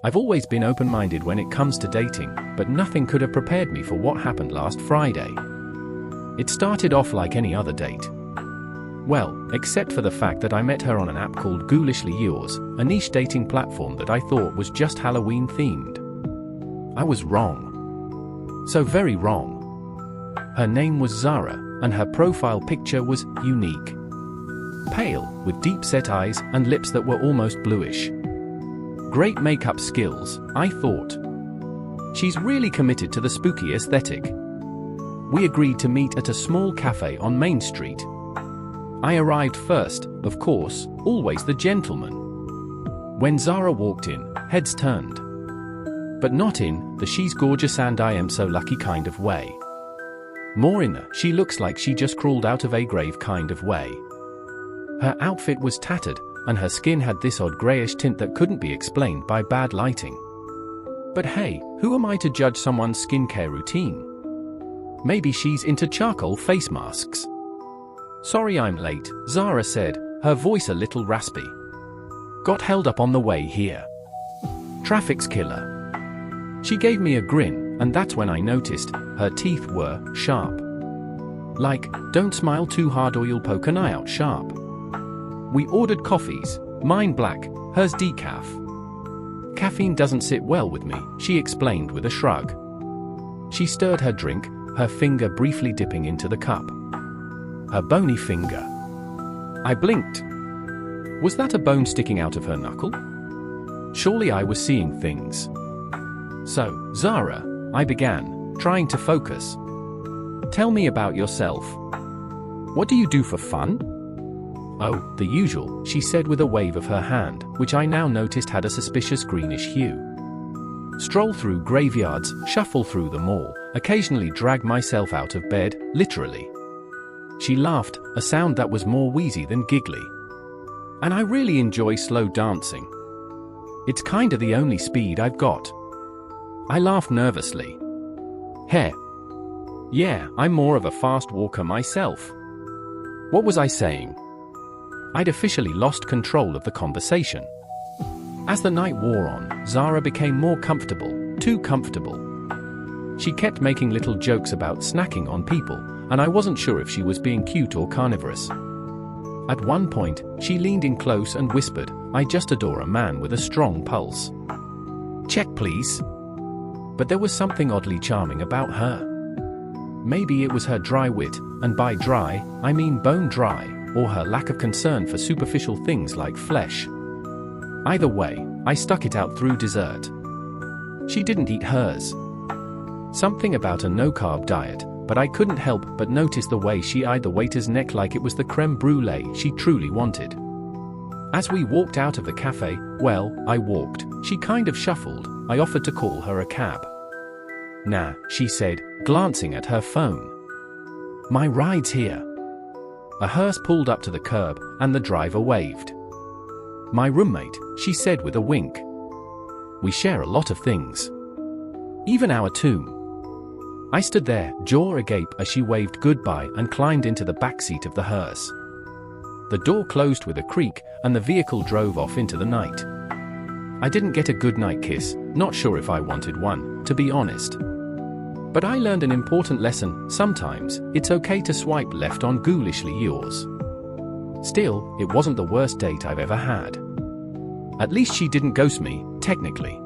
I've always been open-minded when it comes to dating, but nothing could have prepared me for what happened last Friday. It started off like any other date. Well, except for the fact that I met her on an app called Ghoulishly Yours, a niche dating platform that I thought was just Halloween themed. I was wrong. So very wrong. Her name was Zara, and her profile picture was unique. Pale, with deep-set eyes and lips that were almost bluish. Great makeup skills, I thought. She's really committed to the spooky aesthetic. We agreed to meet at a small cafe on Main Street. I arrived first, of course, always the gentleman. When Zara walked in, heads turned. But not in the she's gorgeous and I am so lucky kind of way. More in the she looks like she just crawled out of a grave kind of way. Her outfit was tattered, and her skin had this odd greyish tint that couldn't be explained by bad lighting. But hey, who am I to judge someone's skincare routine? Maybe she's into charcoal face masks. Sorry I'm late, Zara said, her voice a little raspy. Got held up on the way here. Traffic's killer. She gave me a grin, and that's when I noticed her teeth were sharp. Like, don't smile too hard or you'll poke an eye out sharp. We ordered coffees, mine black, hers decaf. Caffeine doesn't sit well with me, she explained with a shrug. She stirred her drink, her finger briefly dipping into the cup. Her bony finger. I blinked. Was that a bone sticking out of her knuckle? Surely I was seeing things. So, Zara, I began, trying to focus. Tell me about yourself. What do you do for fun? Oh, the usual, she said with a wave of her hand, which I now noticed had a suspicious greenish hue. Stroll through graveyards, shuffle through the mall, occasionally drag myself out of bed, literally. She laughed, a sound that was more wheezy than giggly. And I really enjoy slow dancing. It's kinda the only speed I've got. I laughed nervously. Heh. Yeah, I'm more of a fast walker myself. What was I saying? I'd officially lost control of the conversation. As the night wore on, Zara became more comfortable, too comfortable. She kept making little jokes about snacking on people, and I wasn't sure if she was being cute or carnivorous. At one point, she leaned in close and whispered, I just adore a man with a strong pulse. Check please. But there was something oddly charming about her. Maybe it was her dry wit, and by dry, I mean bone dry, or her lack of concern for superficial things like flesh. Either way, I stuck it out through dessert. She didn't eat hers. Something about a no-carb diet, but I couldn't help but notice the way she eyed the waiter's neck like it was the creme brulee she truly wanted. As we walked out of the cafe, well, I walked, she kind of shuffled, I offered to call her a cab. Nah, she said, glancing at her phone. My ride's here. A hearse pulled up to the curb, and the driver waved. My roommate, she said with a wink. We share a lot of things. Even our tomb. I stood there, jaw agape as she waved goodbye and climbed into the back seat of the hearse. The door closed with a creak, and the vehicle drove off into the night. I didn't get a goodnight kiss, not sure if I wanted one, to be honest. But I learned an important lesson, sometimes, it's okay to swipe left on Ghoulishly Yours. Still, it wasn't the worst date I've ever had. At least she didn't ghost me, technically.